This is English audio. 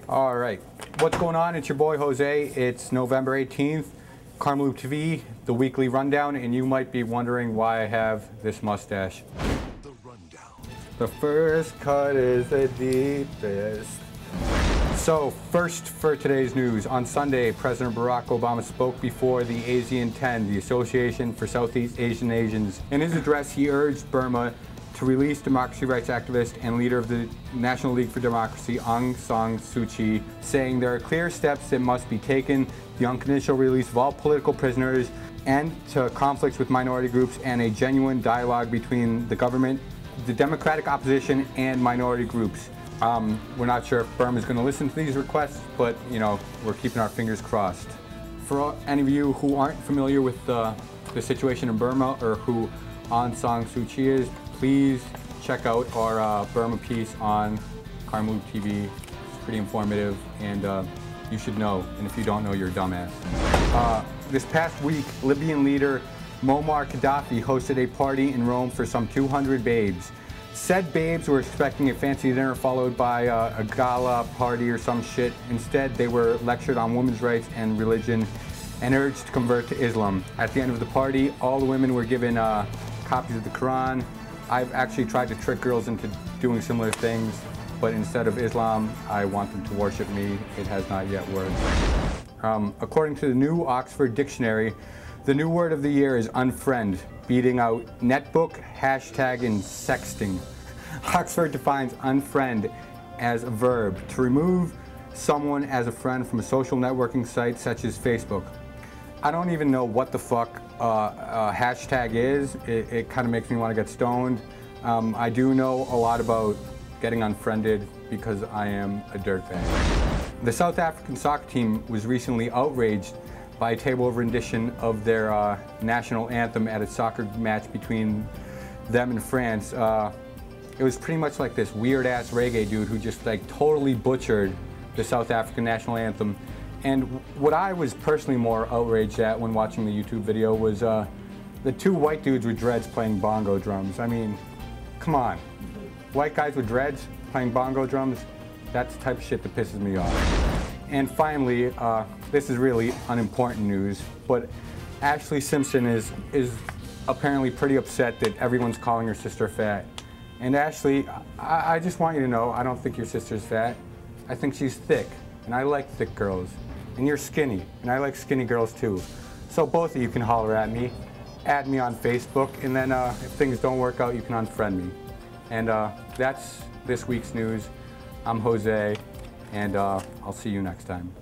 All right, what's going on? It's your boy Jose. It's November 18th, KarmaloopTV, the weekly rundown, and you might be wondering why I have this mustache. The rundown. The first cut is the deepest. So, first for today's news. On Sunday, President Barack Obama spoke before the ASEAN 10, the Association for Southeast Asian Asians. In his address, he urged Burma to release democracy rights activist and leader of the National League for Democracy, Aung San Suu Kyi, saying there are clear steps that must be taken, the unconditional release of all political prisoners, end to conflicts with minority groups, and a genuine dialogue between the government, the democratic opposition, and minority groups. We're not sure if Burma is going to listen to these requests, but you know, we're keeping our fingers crossed. For any of you who aren't familiar with the situation in Burma or who Aung San Suu Kyi is, please check out our Burma piece on KarmaloopTV. It's pretty informative, and you should know. And if you don't know, you're a dumbass. This past week, Libyan leader Muammar Gaddafi hosted a party in Rome for some 200 babes. Said babes were expecting a fancy dinner followed by a gala party or some shit. Instead, they were lectured on women's rights and religion and urged to convert to Islam. At the end of the party, all the women were given copies of the Quran. I've actually tried to trick girls into doing similar things, but instead of Islam, I want them to worship me. It has not yet worked. According to the new Oxford Dictionary, the new word of the year is unfriend, beating out netbook, hashtag, and sexting. Oxford defines unfriend as a verb, to remove someone as a friend from a social networking site such as Facebook. I don't even know what the fuck a hashtag is. It kind of makes me want to get stoned. I do know a lot about getting unfriended because I am a dirtbag. The South African soccer team was recently outraged by a table rendition of their national anthem at a soccer match between them and France. It was pretty much like this weird-ass reggae dude who just like totally butchered the South African national anthem. And what I was personally more outraged at when watching the YouTube video was the two white dudes with dreads playing bongo drums. I mean, come on. White guys with dreads playing bongo drums, that's the type of shit that pisses me off. And finally, this is really unimportant news, but Ashley Simpson is apparently pretty upset that everyone's calling her sister fat. And Ashley, I just want you to know, I don't think your sister's fat. I think she's thick, and I like thick girls. And you're skinny, and I like skinny girls too. So both of you can holler at me, add me on Facebook, and then if things don't work out, you can unfriend me. And that's this week's news. I'm Jose, and I'll see you next time.